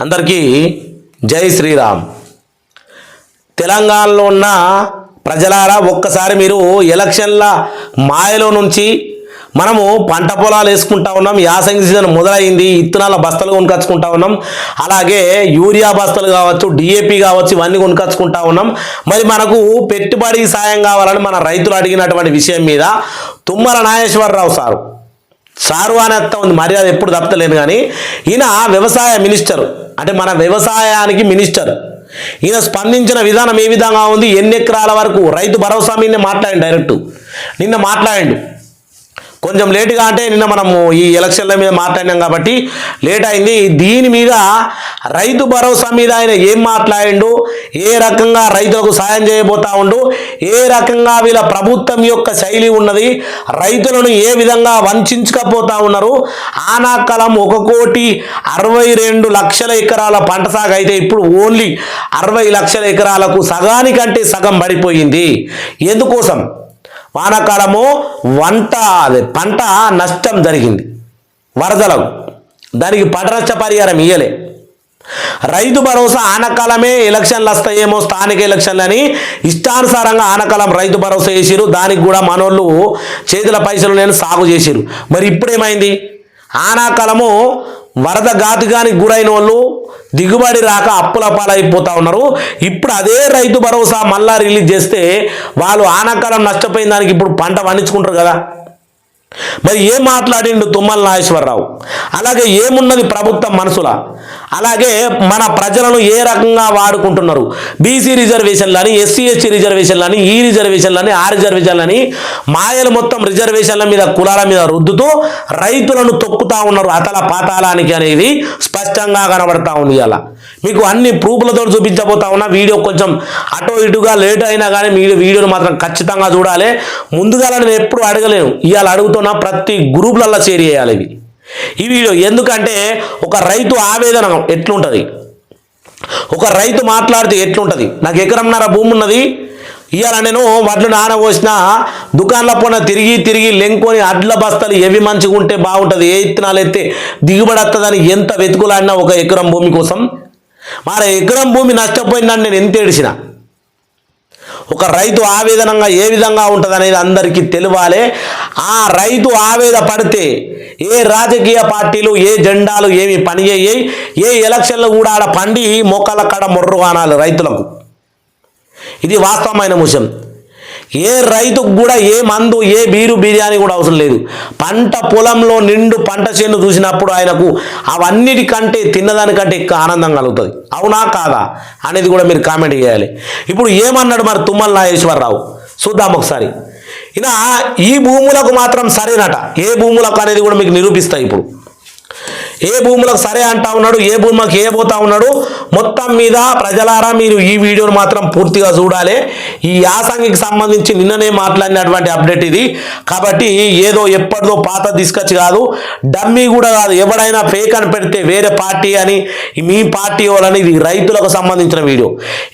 అందరికీ జై శ్రీరామ్. తెలంగాణలో ఉన్న ప్రజలారా, ఒక్కసారి మీరు ఎలక్షన్ల మాయలో నుంచి మనము పంట పొలాలు వేసుకుంటా ఉన్నాం. యాసంగి సీజన్ మొదలైంది. ఇత్తనాల బస్తలు కొనుకొచ్చుకుంటా ఉన్నాం. అలాగే యూరియా బస్తలు కావచ్చు, డిఏపి కావచ్చు, ఇవన్నీ కొనుకొచ్చుకుంటా ఉన్నాం. మరి మనకు పెట్టుబడి సాయం కావాలని మన రైతులు అడిగినటువంటి విషయం మీద తుమ్మల నాగేశ్వరరావు సారు అని అర్థం ఉంది, మర్యాద ఎప్పుడు తప్పలేను. కానీ ఈయన వ్యవసాయ మినిస్టర్, అంటే మన వ్యవసాయానికి మినిస్టర్. ఈయన స్పందించిన విధానం ఏ విధంగా ఉంది, ఎన్ని ఎకరాల వరకు రైతు భరోసా మీద మాట్లాడండి. డైరెక్ట్ నిన్న మాట్లాడండి, కొంచెం లేటుగా, అంటే నిన్న మనము ఈ ఎలక్షన్ల మీద మాట్లాడినాం కాబట్టి లేట్ అయింది. దీని మీద రైతు భరోసా మీద ఆయన ఏం మాట్లాడిండు, ఏ రకంగా రైతులకు సాయం చేయబోతా ఉండు, ఏ రకంగా వీళ్ళ ప్రభుత్వం యొక్క శైలి ఉన్నది, రైతులను ఏ విధంగా వంచకపోతా ఉన్నారు. ఆనాకాలం 1,62,00,000 ఎకరాల పంట సాగు అయితే ఇప్పుడు ఓన్లీ 60 లక్షల ఎకరాలకు సగానికంటే సగం పడిపోయింది. ఎందుకోసం? వానాకాలము పంట నష్టం జరిగింది వరదలకు, దానికి పంట నష్ట పరిహారం ఇయ్యలే. రైతు భరోసా ఆనకాలమే ఎలక్షన్లు వస్తాయేమో, స్థానిక ఎలక్షన్లని ఇష్టానుసారంగా ఆనకాలం రైతు భరోసా చేసిరు. దానికి కూడా మనోళ్ళు చేతుల పైసలు నేను సాగు చేసిరు. మరి ఇప్పుడేమైంది? ఆనాకాలము వరద ఘాతుకానికి గురైన వాళ్ళు దిగుబడి రాక అప్పుల పాలైపోతా ఉన్నారు. ఇప్పుడు అదే రైతు భరోసా మళ్ళా రిలీజ్ చేస్తే వాళ్ళు ఆనాకాలం నష్టపోయిన దానికి ఇప్పుడు పంట పండించుకుంటారు కదా. మరి ఏం మాట్లాడిండు తుమ్మల నాగేశ్వరరావు? అలాగే ఏమున్నది ప్రభుత్వం మనసుల? అలాగే మన ప్రజలను ఏ రకంగా వాడుకుంటున్నారు? బీసీ రిజర్వేషన్లని, ఎస్సీ ఎస్టీ రిజర్వేషన్లని, ఈ రిజర్వేషన్లని, ఆ రిజర్వేషన్లని, మాయలు మొత్తం రిజర్వేషన్ల మీద, కులాల మీద రుద్దుతూ రైతులను తొక్కుతా ఉన్నారు అతల పాతాళానికి అనేది స్పష్టంగా కనబడతా ఉంది. అలా మీకు అన్ని ప్రూఫ్లతో చూపించబోతా ఉన్నా. వీడియో కొంచెం అటో ఇటుగా లేట్ అయినా కానీ వీడియోను మాత్రం ఖచ్చితంగా చూడాలి. ముందుగా నేను ఎప్పుడు అడగలేను, ఇవాళ అడుగుతున్నా, ప్రతి గ్రూపులలో షేర్ చేయాలి ఈ వీడియో. ఎందుకంటే ఒక రైతు ఆవేదన ఎట్లుంటుంది, ఒక రైతు మాట్లాడితే ఎట్లుంటుంది. నాకు ఎకరంన్నర భూమి ఉన్నది, ఇవాళ నేను వడ్లు నానబోసిన దుకాణంలో పోయిన తిరిగి లెంకొని అడ్ల బస్తాలు ఎవి మంచిగా ఉంటే బాగుంటుంది, ఏ ఇత్తనాలు ఎత్తే దిగుబడి వస్తుందని ఎంత వెతుకులాడినా ఒక ఎకరం భూమి కోసం. మరి ఎకరం భూమి నష్టపోయిందని నేను ఎంత ఏడిసిన. ఒక రైతు ఆవేదనంగా ఏ విధంగా ఉంటుంది అనేది అందరికీ తెలియాలి. ఆ రైతు ఆవేద పడితే ఏ రాజకీయ పార్టీలు, ఏ జెండాలు ఏమి పని చేయి, ఏ ఎలక్షన్లు కూడా ఆడ పండి మోకాళ్ళ కాడ మొర్రు కానాలి రైతులకు. ఇది వాస్తవమైన విషయం. ఏ రైతుకు కూడా ఏ మందు, ఏ బీరు, బిర్యానీ కూడా అవసరం లేదు. పంట పొలంలో నిండు పంట చేను చూసినప్పుడు ఆయనకు అవన్నిటికంటే తిన్నదానికంటే ఎక్కువ ఆనందం కలుగుతుంది. అవునా కాదా అనేది కూడా మీరు కామెంట్ చేయాలి. ఇప్పుడు ఏమన్నాడు మరి తుమ్మల నాగేశ్వరరావు చూద్దాం ఒకసారి. ఈయన ఈ భూములకు మాత్రం సరేనట, ఏ భూములకు అనేది కూడా మీకు నిరూపిస్తాయి. ఇప్పుడు ఏ భూములకు సరే అంటా ఉన్నాడు, ఏ భూములకు ఏ పోతా ఉన్నాడు, మొత్తం మీద ప్రజలారా మీరు ఈ వీడియోను మాత్రం పూర్తిగా చూడాలి. ఈ యాసంగికి సంబంధించి నిన్ననే మాట్లాడినటువంటి అప్డేట్ ఇది. కాబట్టి ఏదో ఎప్పటిదో పాత తీసుకొచ్చి కాదు, డమ్మీ కూడా కాదు. ఎవడైనా ఫేక్ అని పెడితే వేరే పార్టీ అని, మీ పార్టీ వాళ్ళని, ఇది రైతులకు సంబంధించిన వీడియో.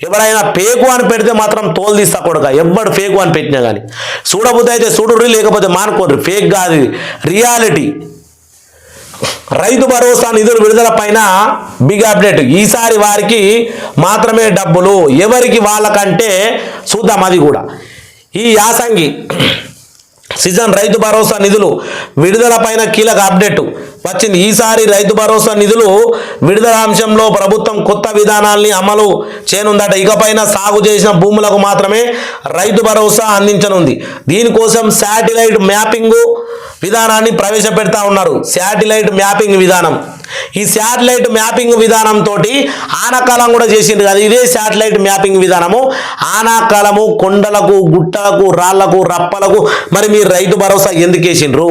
ఎవరైనా ఫేకు అని పెడితే మాత్రం తోలు తీస్తా కొడక. ఎవడు ఫేకు అని పెట్టినా కానీ చూడబుద్ధి అయితే చూడుర్రి, లేకపోతే మానుకోర్రి. ఫేక్ కాదు, ఇది రియాలిటీ. రైతు భరోసా నిధుల విడుదల పైన బిగ్ అప్డేట్. ఈసారి వారికి మాత్రమే డబ్బులు, ఎవరికి వాళ్ళకంటే చూద్దాం. అది కూడా ఈ యాసంగి సీజన్ రైతు భరోసా నిధులు విడుదల పైన కీలక అప్డేట్ వచ్చింది. ఈసారి రైతు భరోసా నిధులు విడుదల అంశంలో ప్రభుత్వం కొత్త విధానాల్ని అమలు చేయనుందట. ఇకపైన సాగు చేసిన భూములకు మాత్రమే రైతు భరోసా అందించనుంది. దీనికోసం శాటిలైట్ మ్యాపింగ్ విధానాన్ని ప్రవేశపెడతా ఉన్నారు. శాటిలైట్ మ్యాపింగ్ విధానం, ఈ శాటిలైట్ మ్యాపింగ్ విధానంతో ఆనాకాలం కూడా చేసింది కదా. ఇదే శాటిలైట్ మ్యాపింగ్ విధానము ఆనాకాలము కొండలకు, గుట్టలకు, రాళ్లకు, రప్పలకు మరి మీరు రైతు భరోసా ఎందుకు వేసిండ్రు?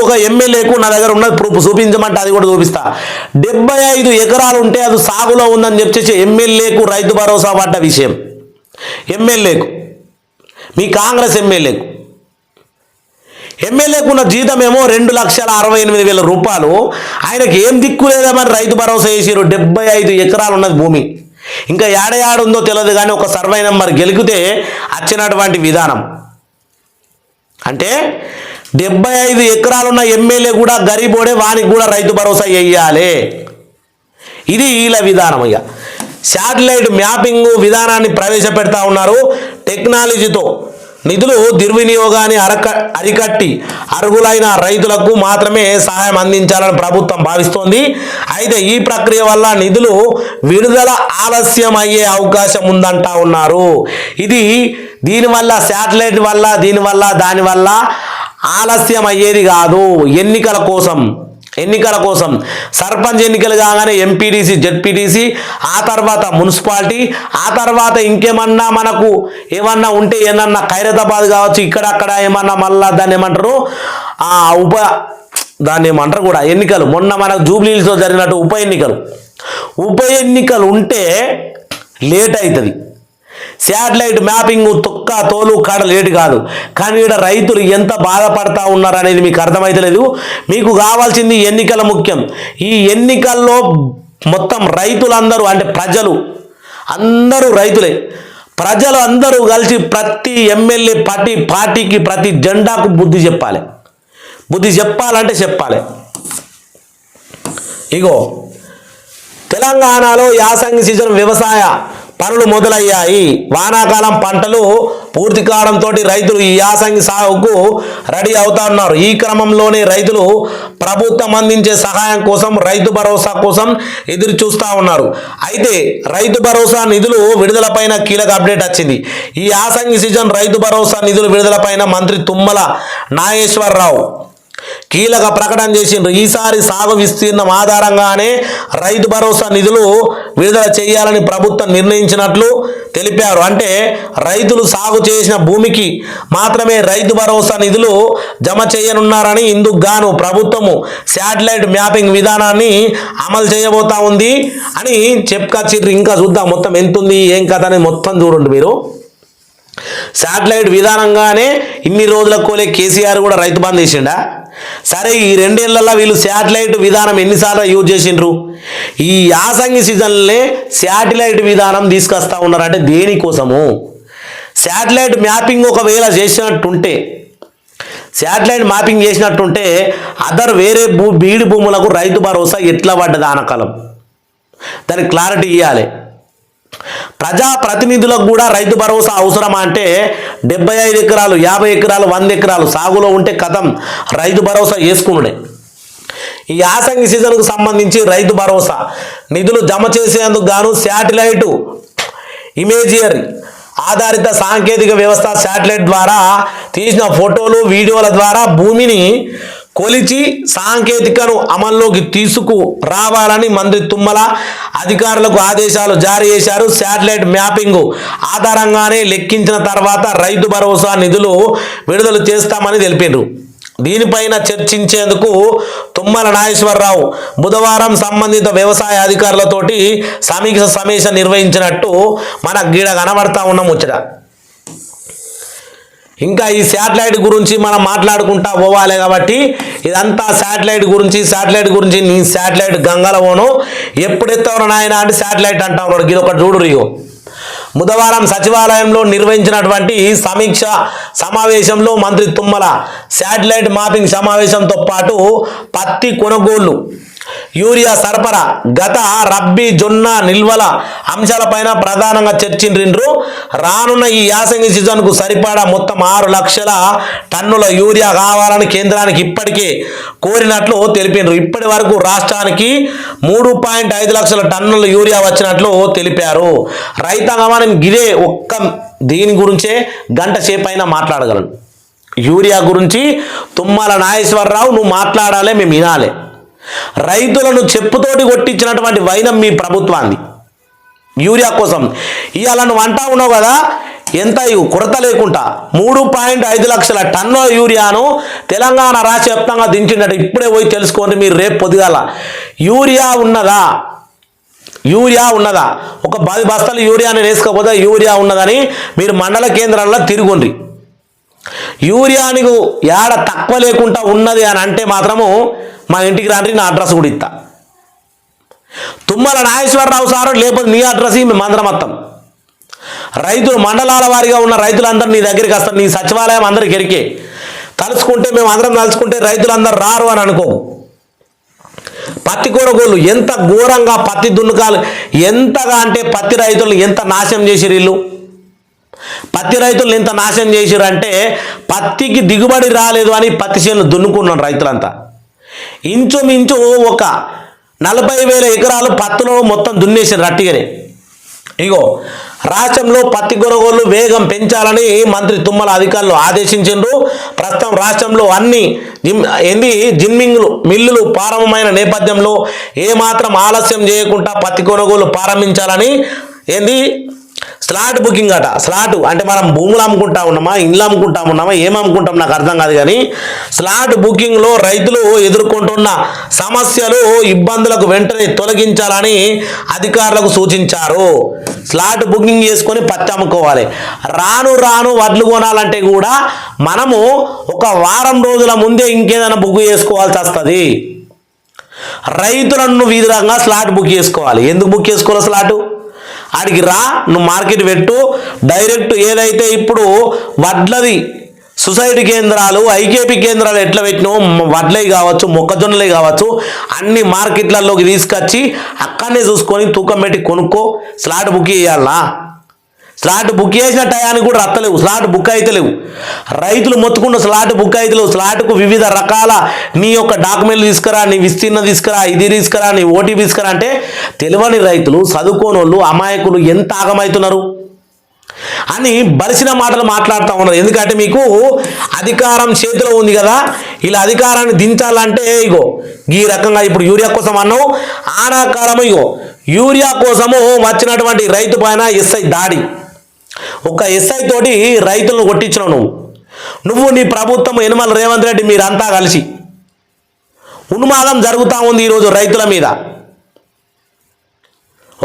ఒక ఎమ్మెల్యేకు నా దగ్గర ఉన్నది ప్రూఫ్ చూపించమంటే అది కూడా చూపిస్తా. 75 ఎకరాలు ఉంటే అది సాగులో ఉందని చెప్పేసి ఎమ్మెల్యేకు రైతు భరోసా పడ్డ విషయం. ఎమ్మెల్యేకు, మీ కాంగ్రెస్ ఎమ్మెల్యేకు ఉన్న జీతం ఏమో 2,68,000 రూపాయలు. ఆయనకి ఏం దిక్కు లేదామని రైతు భరోసా చేసిరు. 75 ఎకరాలు ఉన్నది భూమి. ఇంకా ఏడయాడుందో తెలియదు కానీ ఒక సర్వే నెంబర్ గెలికితే వచ్చినటువంటి విధానం. అంటే 75 ఎకరాలున్న ఎమ్మెల్యే కూడా గరీబోడే, వానికి కూడా రైతు భరోసా వేయాలి. ఇది వీళ్ళ విధానం. ఇక శాటిలైట్ మ్యాపింగ్ విధానాన్ని ప్రవేశపెడతా ఉన్నారు. టెక్నాలజీతో నిధులు దుర్వినియోగాన్ని అరికట్టి అర్హులైన రైతులకు మాత్రమే సహాయం అందించాలని ప్రభుత్వం భావిస్తోంది. అయితే ఈ ప్రక్రియ వల్ల నిధులు విడుదల ఆలస్యం అయ్యే అవకాశం ఉందంటా ఉన్నారు. ఇది దీనివల్ల శాటిలైట్ వల్ల దానివల్ల ఆలస్యం అయ్యేది కాదు. ఎన్నికల కోసం సర్పంచ్ ఎన్నికలు కాగానే ఎంపీటీసీ, జెడ్పీటీసీ, ఆ తర్వాత మున్సిపాలిటీ, ఆ తర్వాత ఇంకేమన్నా మనకు ఏమన్నా ఉంటే ఏమన్నా ఖైరతాబాద్ కావచ్చు, ఇక్కడక్కడ ఏమన్నా మళ్ళా దాన్ని ఏమంటారు దాన్ని ఏమంటారు కూడా ఎన్నికలు. మొన్న మనకు జూబ్లీహిల్స్లో జరిగినట్టు ఉప ఎన్నికలు ఉంటే లేట్ అవుతుంది. శాటిలైట్ మ్యాపింగ్ తోలు కాడ లేటు కాదు. కానీ ఇక్కడ రైతులు ఎంత బాధపడతా ఉన్నారు అనేది మీకు అర్థమైతలేదు. మీకు కావాల్సింది ఎన్నికల ముఖ్యం. ఈ ఎన్నికల్లో మొత్తం రైతులందరూ అంటే అందరూ రైతులే. ప్రజలు అందరూ కలిసి ప్రతి ఎమ్మెల్యే పార్టీకి ప్రతి జెండాకు బుద్ధి చెప్పాలంటే చెప్పాలి. ఇగో తెలంగాణలో యాసంగి సీజన్ వ్యవసాయ పనులు మొదలయ్యాయి. వానాకాలం పంటలు పూర్తి కావడంతో రైతులు ఈ యాసంగి సాగుకు రెడీ అవుతా ఉన్నారు. ఈ క్రమంలోనే రైతులు ప్రభుత్వం అందించే సహాయం కోసం, రైతు భరోసా కోసం ఎదురు చూస్తూ ఉన్నారు. అయితే రైతు భరోసా నిధులు విడుదలపైన కీలక అప్డేట్ వచ్చింది. ఈ యాసంగి సీజన్ రైతు భరోసా నిధులు విడుదలపైన మంత్రి తుమ్మల నాగేశ్వరరావు కీలక ప్రకటన చేసిండ్రు. ఈసారి సాగు విస్తీర్ణం ఆధారంగానే రైతు భరోసా నిధులు విడుదల చేయాలని ప్రభుత్వం నిర్ణయించినట్లు తెలిపారు. అంటే రైతులు సాగు చేసిన భూమికి మాత్రమే రైతు భరోసా నిధులు జమ చేయనున్నారని, ఇందుకు గాను ప్రభుత్వము శాటిలైట్ మ్యాపింగ్ విధానాన్ని అమలు చేయబోతా ఉంది అని చెప్పుకొచ్చిర్రు. ఇంకా చూద్దాం మొత్తం ఎంత ఉంది ఏం కథ అని మొత్తం చూడండి మీరు. శాటిలైట్ విధానంగానే ఇన్ని రోజుల కోలే కేసీఆర్ కూడా రైతు బంద్ చేసిండా? సరే, ఈ 2 ఏళ్లలో వీళ్ళు శాటిలైట్ విధానం ఎన్నిసార్లు యూజ్ చేసిండ్రు? ఈ యాసంగి సీజన్లే శాటిలైట్ విధానం తీసుకొస్తా ఉన్నారు. అంటే దేనికోసము? శాటిలైట్ మ్యాపింగ్ ఒకవేళ చేసినట్టుంటే వేరే బీడి భూములకు రైతు భరోసా ఎట్లా పడ్డది ఆనకాలం? దానికి క్లారిటీ ఇవ్వాలి. ప్రజాప్రతినిధులకు కూడా రైతు భరోసా అవసరమా అంటే 75 ఎకరాలు, 50 ఎకరాలు, 100 ఎకరాలు సాగులో ఉంటే కథం రైతు భరోసా వేసుకున్నాడే. ఈ యాసంగి సీజన్కు సంబంధించి రైతు భరోసా నిధులు జమ చేసేందుకు గాను శాటిలైట్ ఇమేజియరీ ఆధారిత సాంకేతిక వ్యవస్థ శాటిలైట్ ద్వారా తీసిన ఫోటోలు, వీడియోల ద్వారా భూమిని కొలిచి సాంకేతికను అమల్లోకి తీసుకురావాలని మంత్రి తుమ్మల అధికారులకు ఆదేశాలు జారీ చేశారు. శాటిలైట్ మ్యాపింగ్ ఆధారంగానే లెక్కించిన తర్వాత రైతు భరోసా నిధులు విడుదల చేస్తామని తెలిపారు. దీనిపైన చర్చించేందుకు తుమ్మల నాగేశ్వరరావు బుధవారం సంబంధిత వ్యవసాయ అధికారులతోటి సమీక్ష సమావేశం నిర్వహించినట్టు మనకు గీడ కనబడతా ఉన్న ముచ్చట. ఇంకా ఈ శాటిలైట్ గురించి మనం మాట్లాడుకుంటా పోవాలి కాబట్టి ఇదంతా శాటిలైట్ గురించి నీ శాటిలైట్ గంగల పోను ఎప్పుడెత్తావు నాయన అంటే శాటిలైట్ అంటా ఉన్నాడు. ఇది ఒకటి చూడు. రియో బుధవారం సచివాలయంలో నిర్వహించినటువంటి సమీక్ష సమావేశంలో మంత్రి తుమ్మల శాటిలైట్ మ్యాపింగ్ సమావేశంతో పాటు పత్తి కొనుగోళ్లు, యూరియా సరఫరా, గత రబ్బీ జొన్న నిల్వల అంశాలపైన ప్రధానంగా చర్చిండ్రు. రానున్న ఈ యాసంగి సీజన్కు సరిపడా మొత్తం 6 లక్షల టన్నుల యూరియా కావాలని కేంద్రానికి ఇప్పటికే కోరినట్లు తెలిపిండ్రు. ఇప్పటి వరకు రాష్ట్రానికి 3.5 లక్షల టన్నుల యూరియా వచ్చినట్లు తెలిపారు. రైతాంగం గిరే దీని గురించే గంట సేపైనా మాట్లాడగలను. యూరియా గురించి తుమ్మల నాగేశ్వరరావు నువ్వు మాట్లాడాలి, మేము వినాలి. రైతులను చెప్పుతోటి కొట్టించినటువంటి వైనం మీ ప్రభుత్వాన్ని యూరియా కోసం. ఇవాళ నువ్వు అంటా ఉన్నావు కదా, ఎంత కొరత లేకుండా 3.5 లక్షల టన్నుల యూరియాను తెలంగాణ రాష్ట్ర వ్యాప్తంగా దించినట్టు ఇప్పుడే పోయి తెలుసుకోండి మీరు. రేపు పొద్దుగాల యూరియా ఉన్నదా ఒక 10 బస్తాలు యూరియాని వేసుకోకపోతే యూరియా ఉన్నదని మీరు మండల కేంద్రాల్లో తిరుగుండ్రి. యూరియానికి ఏడ తక్కువ లేకుండా ఉన్నది అని అంటే మాత్రము మా ఇంటికి రాండి, నా అడ్రస్ కూడా ఇస్తా. తుమ్మల నాగేశ్వరరావు సారు లేకపోతే నీ అడ్రస్ మేము అందరం మొత్తం రైతులు మండలాల వారిగా ఉన్న రైతులందరూ నీ దగ్గరికి వస్తారు. నీ సచివాలయం అందరికి ఎరికే. తలుచుకుంటే మేము అందరం తలుచుకుంటే రైతులందరూ రారు అని అనుకో. పత్తి కొనుగోలు ఎంత ఘోరంగా, పత్తి దున్నుకాలు ఎంతగా అంటే పత్తి రైతులు ఎంత నాశనం చేసిరు వీళ్ళు. పత్తి రైతులు ఎంత నాశనం చేసిరు అంటే పత్తికి దిగుబడి రాలేదు అని పత్తి చేనులు దున్నుకున్నారు రైతులంతా. ఇంచుమించు ఒక 40,000 ఎకరాలు పత్తిలో మొత్తం దున్నేసారు రట్టిగానే. ఇగో రాష్ట్రంలో పత్తి కొనుగోలు వేగం పెంచాలని మంత్రి తుమ్మల అధికారులు ఆదేశించారు. ప్రస్తుతం రాష్ట్రంలో అన్ని జిన్మింగ్లు మిల్లులు ప్రారంభమైన నేపథ్యంలో ఏమాత్రం ఆలస్యం చేయకుండా పత్తి కొనుగోలు ప్రారంభించాలని స్లాట్ బుకింగ్ అట. స్లాట్ అంటే మనం భూములు అమ్ముకుంటా ఉన్నామా, ఇండ్లు అమ్ముకుంటా ఉన్నామా, ఏం అమ్ముకుంటాం నాకు అర్థం కాదు. కానీ స్లాట్ బుకింగ్లో రైతులు ఎదుర్కొంటున్న సమస్యలు, ఇబ్బందులకు వెంటనే తొలగించాలని అధికారులకు సూచించారు. స్లాట్ బుకింగ్ చేసుకొని పత్తి అమ్ముకోవాలి. రాను రాను వడ్లు కొనాలంటే కూడా మనము ఒక వారం రోజుల ముందే ఇంకేదైనా బుక్ చేసుకోవాల్సి వస్తుంది. రైతులను ఈ విధంగా స్లాట్ బుక్ చేసుకోవాలి. ఎందుకు బుక్ చేసుకోవాలి? స్లాటు ఆడికి రా, నువ్వు మార్కెట్ పెట్టు, డైరెక్ట్ ఏదైతే ఇప్పుడు వడ్లది సొసైటీ కేంద్రాలు, ఐకేపీ కేంద్రాలు ఎట్లా పెట్టినావు, వడ్లవి కావచ్చు, మొక్కజొన్నలే కావచ్చు, అన్ని మార్కెట్లలోకి తీసుకొచ్చి అక్కడనే చూసుకొని తూకం పెట్టి కొనుక్కో. స్లాట్ బుక్ చేయాలా? స్లాట్ బుక్ చేసిన టయానికి కూడా రత్తలేవు, స్లాట్ బుక్ అయితే లేవు. రైతులు మొత్తుకున్న స్లాట్ బుక్ అయితే లేవు. స్లాట్కు వివిధ రకాల నీ యొక్క డాక్యుమెంట్లు తీసుకురా, నీ విస్తీర్ణ తీసుకురా, ఇది తీసుకురా, నీ ఓటీపీ తీసుకురా అంటే తెలియని రైతులు, చదువుకోని వాళ్ళు, అమాయకులు ఎంత ఆగమవుతున్నారు అని బలిసిన మాటలు మాట్లాడుతూ ఉన్నారు. ఎందుకంటే మీకు అధికారం చేతిలో ఉంది కదా, ఇలా అధికారాన్ని దించాలంటే ఇగో ఈ రకంగా ఇప్పుడు యూరియా కోసం అన్నావు, ఆనాకాలం ఇగో యూరియా కోసము వచ్చినటువంటి రైతు పైన ఎస్ఐ దాడి. ఒక ఎస్ఐ తోటి రైతులను కొట్టించినావు నువ్వు నీ ప్రభుత్వం, యనమల రేవంత్ రెడ్డి మీరంతా కలిసి. ఉన్మాదం జరుగుతూ ఉంది ఈరోజు రైతుల మీద.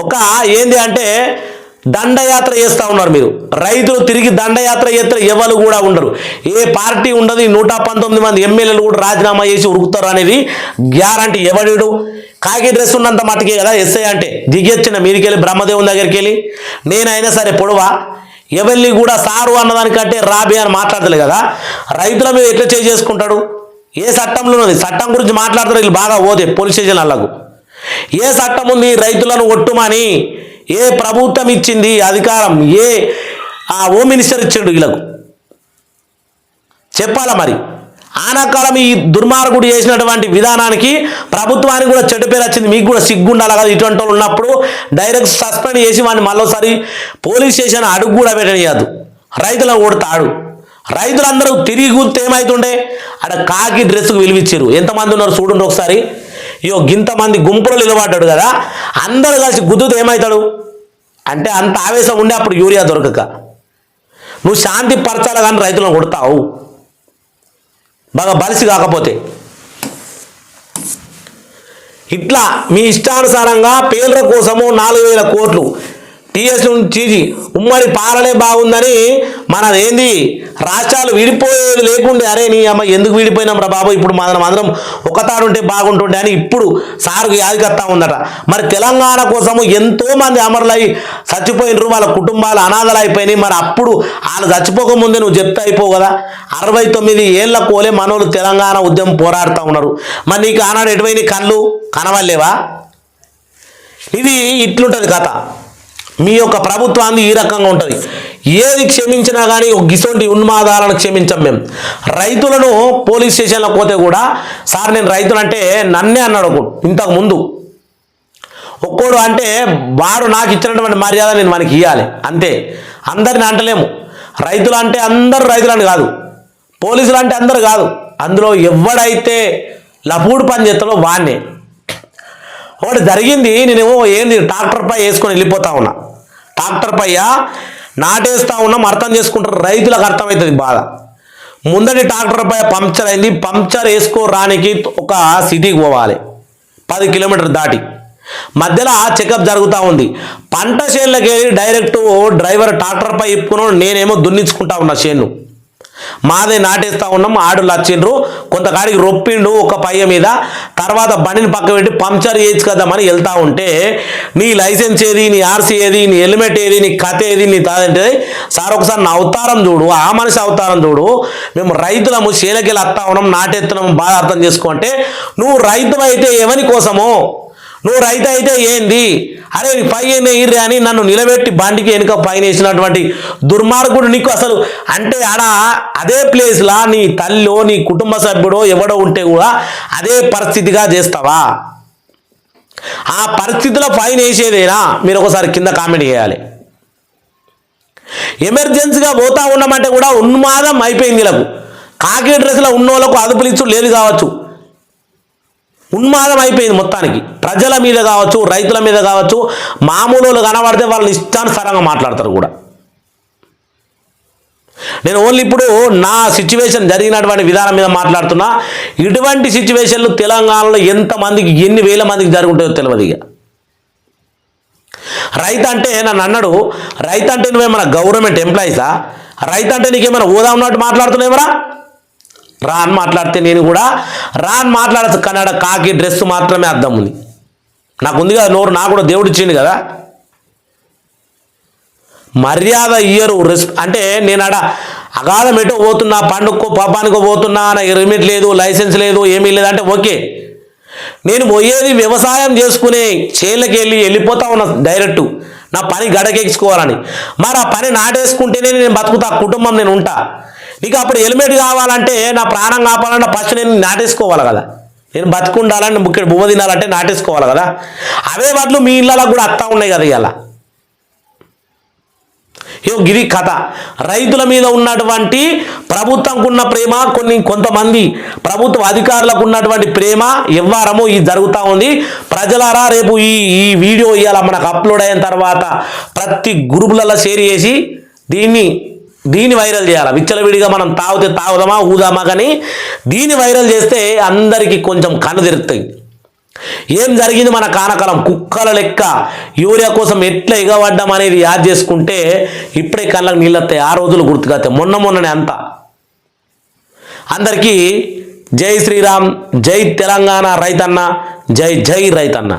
ఒక ఏంది అంటే దండయాత్ర చేస్తూ ఉన్నారు మీరు. రైతులు తిరిగి దండయాత్ర చేస్తే ఎవరు కూడా ఉండరు, ఏ పార్టీ ఉండదు. 119 మంది ఎమ్మెల్యేలు కూడా రాజీనామా చేసి ఉరుకుతారు అనేది గ్యారంటీ. ఎవడు కాకి డ్రెస్ ఉన్నంత మట్టుకే కదా ఎస్ఐ అంటే. దిగొచ్చిన మీదికెళ్ళి బ్రహ్మదేవుని దగ్గరికి వెళ్ళి నేనైనా సరే పొడవా, ఎవరిని కూడా సారు అన్నదానికంటే రాబి అని మాట్లాడతలే కదా. రైతుల మీద ఎట్లా చేసుకుంటాడు? ఏ చట్టంలో ఉన్నది? చట్టం గురించి మాట్లాడతారు వీళ్ళు బాగా పోతే పోలీస్ స్టేషన్లకు. ఏ చట్టం ఉంది రైతులను ఒట్టుమని? ఏ ప్రభుత్వం ఇచ్చింది అధికారం? ఏ హోమ్ మినిస్టర్ ఇచ్చిండు వీళ్ళకు? చెప్పాలా మరి. ఆనాకాలం ఈ దుర్మార్గుడు చేసినటువంటి విధానానికి ప్రభుత్వానికి కూడా చెడ్డ పేరు వచ్చింది. మీకు కూడా సిగ్గుండాలి కదా. ఇటువంటి వాళ్ళు ఉన్నప్పుడు డైరెక్ట్ సస్పెండ్ చేసి వాడిని మళ్ళీసారి పోలీస్ స్టేషన్ అడుగు కూడా పెట్టనియద్దు. రైతులను కొడతాడు. రైతులందరూ తిరిగి కూర్తే ఏమవుతుండే? అక్కడ కాకి డ్రెస్కు విలువిచ్చారు. ఎంతమంది ఉన్నారు చూడండి ఒకసారి. ఇయో గింతమంది గుంపులో నిలబడ్డాడు కదా, అందరూ కలిసి గుద్దుతో ఏమవుతాడు అంటే అంత ఆవేశం ఉండే అప్పుడు యూరియా దొరకక. నువ్వు శాంతి పరచాల కానీ రైతులను కొడతావు బాగా బలిసి కాకపోతే. ఇట్లా మీ ఇష్టానుసారంగా పేర్ల కోసము 4,000 కోట్లు టీఎస్ నుంచి ఉమ్మడి పాలనే బాగుందని మనదేంది రాష్ట్రాలు విడిపోయేది లేకుండే. అరే నీ అమ్మ ఎందుకు విడిపోయినాం రా బాబు, ఇప్పుడు మనం అందరం ఒకతాడు ఉంటే బాగుంటుండే అని ఇప్పుడు సార్కు యాదికత్తా ఉందట. మరి తెలంగాణ కోసము ఎంతోమంది అమరులై చచ్చిపోయినరు, వాళ్ళ కుటుంబాలు అనాథలు అయిపోయినాయి. మరి అప్పుడు వాళ్ళు చచ్చిపోకముందే నువ్వు చెప్తే అయిపోవు కదా. 69 ఏళ్ల కోలే మనోళ్ళు తెలంగాణ ఉద్యమం పోరాడుతూ ఉన్నారు. మరి నీకు ఆనాడు ఎటువైన కళ్ళు కనవలేవా? ఇది ఇట్లుంటుంది కథ. మీ యొక్క ప్రభుత్వాన్ని ఈ రకంగా ఉంటుంది. ఏది క్షమించినా కానీ ఒక గిసొంటి ఉన్మాదాలను క్షమించాం మేము. రైతులను పోలీస్ స్టేషన్లో పోతే కూడా సార్ నేను రైతులంటే నన్నే అన్నాడు ఒకడు. ఇంతకు ముందు ఒక్కోడు అంటే వాడు నాకు ఇచ్చినటువంటి మర్యాద నేను మనకి ఇవ్వాలి అంతే. అందరిని అంటలేము. రైతులు అంటే అందరు రైతులని కాదు, పోలీసులు అంటే అందరు కాదు. అందులో ఎవడైతే లపూడు పని చేస్తాడో వాడినే. ఒకటి జరిగింది. నేనేమో ఏంది ట్రాక్టర్ పై వేసుకొని వెళ్ళిపోతా ఉన్నా. ట్రాక్టర్ పై నాటేస్తా ఉన్నాం. అర్థం చేసుకుంటారు రైతులకు, అర్థమవుతుంది బాధ. ముందటి ట్రాక్టర్ పై పంక్చర్ అయింది. పంక్చర్ వేసుకోరానికి ఒక సిటీకి పోవాలి 10 కిలోమీటర్ దాటి. మధ్యలో చెకప్ జరుగుతూ ఉంది. పంట చేనులకి వెళ్ళి డైరెక్ట్ డ్రైవర్ ట్రాక్టర్ పై ఇప్పుకున్నాడు, నేనేమో దున్నించుకుంటా ఉన్నా చేను. మాదే నాటేస్తా ఉన్నాం, ఆడులు వచ్చిండ్రు, కొంతకాడికి రొప్పిండు ఒక పయ్య మీద, తర్వాత బండిని పక్క పెట్టి పంక్చర్ చేయించుకద్దామని వెళ్తా ఉంటే నీ లైసెన్స్ ఏది, నీ ఆర్సీ ఏది, నీ హెల్మెట్ ఏది, నీ కథ ఏది, నీ తాదంటే సార్ ఒకసారి నా అవతారం చూడు, ఆ మనిషి అవతారం చూడు, మేము రైతులము శీలకెళ్ళి వస్తా ఉన్నాం, నాటెత్తున్నాము, బాగా అర్థం చేసుకోంటే నువ్వు రైతు అయితే ఎవరి కోసమో, నువ్వు రైతు అయితే ఏంది, అరే నీ పైన ఇర్రే అని నన్ను నిలబెట్టి బండికి వెనుక పైన వేసినటువంటి దుర్మార్గుడు నీకు అసలు అంటే ఆడ అదే ప్లేస్లా నీ తల్లిలో నీ కుటుంబ సభ్యుడో ఎవడో ఉంటే కూడా అదే పరిస్థితిగా చేస్తావా? ఆ పరిస్థితిలో పైన వేసేదేనా? మీరు ఒకసారి కింద కామెంట్ చేయాలి. ఎమర్జెన్సీగా పోతా ఉన్నామంటే కూడా ఉన్మాదం అయిపోయింది. వీళ్ళకు కాకి డ్రెస్లో ఉన్న వాళ్ళకు అదుపులు ఇచ్చు లేదు కావచ్చు, ఉన్మాదం అయిపోయింది మొత్తానికి. ప్రజల మీద కావచ్చు, రైతుల మీద కావచ్చు, మామూలు వాళ్ళు కనబడితే వాళ్ళని ఇష్టానుసారంగా మాట్లాడతారు కూడా. నేను ఓన్లీ ఇప్పుడు నా సిచ్యువేషన్ జరిగినటువంటి విధానం మీద మాట్లాడుతున్నా. ఇటువంటి సిచ్యువేషన్లు తెలంగాణలో ఎంతమందికి, ఎన్ని వేల మందికి జరుగుంటాయో తెలియదు. ఇక రైతు అంటే నన్ను అన్నాడు, రైతు అంటే నువ్వేమన్నా గవర్నమెంట్ ఎంప్లాయీసా, రైతు అంటే నీకేమైనా హోదా ఉన్నట్టు మాట్లాడుతున్నావురా, రా అని మాట్లాడితే నేను కూడా రా అని మాట్లాడచ్చు. కన్నడ కాకి డ్రెస్ మాత్రమే అర్థం ఉంది, నాకు ఉంది కదా నోరు, నాకు కూడా దేవుడు ఇచ్చింది కదా. మర్యాద ఇయ్యరు అంటే నేను ఆడ అగాధం ఎటో పోతున్నా, పండుగకో పాపానికో పోతున్నా, నాకు హెల్మెట్ లేదు, లైసెన్స్ లేదు, ఏమీ లేదంటే ఓకే. నేను పోయేది వ్యవసాయం చేసుకునే చేళ్ళకి వెళ్ళిపోతా ఉన్నా డైరెక్ట్, నా పని గడకెక్కించుకోవాలని. మరి ఆ పని నాటేసుకుంటేనే నేను బతుకుతా, కుటుంబం నేను ఉంటా. నీకు అప్పుడు హెల్మెట్ కావాలంటే, నా ప్రాణం కావాలంటే ఫస్ట్ నేను నాటేసుకోవాలి కదా, నేను బతుకుండాలని ఇక్కడ బువ్వ తినాలంటే నాటేసుకోవాలి కదా. అవే బదులు మీ ఇళ్ళలో కూడా అత్తా ఉన్నాయి కదా. ఇలా గిరి కథ. రైతుల మీద ఉన్నటువంటి ప్రభుత్వంకు ఉన్న ప్రేమ, కొంతమంది ప్రభుత్వ అధికారులకు ఉన్నటువంటి ప్రేమ ఎవ్వారము ఇది జరుగుతూ ఉంది. ప్రజలారా రేపు ఈ వీడియో ఇవాళ మనకు అప్లోడ్ అయిన తర్వాత ప్రతి గ్రూపులలో షేర్ చేసి దీన్ని వైరల్ చేయాలి. విచ్చలవిడిగా మనం తాగితే తాగుదామా ఊదామా, కానీ దీన్ని వైరల్ చేస్తే అందరికీ కొంచెం కన్ను తెరుస్తాయి. ఏం జరిగింది మన కానకాలం, కుక్కల లెక్క యూరియా కోసం ఎట్లా ఎగబడ్డాం అనేది యాద్ చేసుకుంటే ఇప్పుడే కళ్ళకు నీళ్ళొస్తాయి. ఆ రోజులు గుర్తుకొస్తాయి, మొన్ననే అంతా. అందరికీ జై శ్రీరామ్, జై తెలంగాణ రైతన్న, జై జై రైతన్న.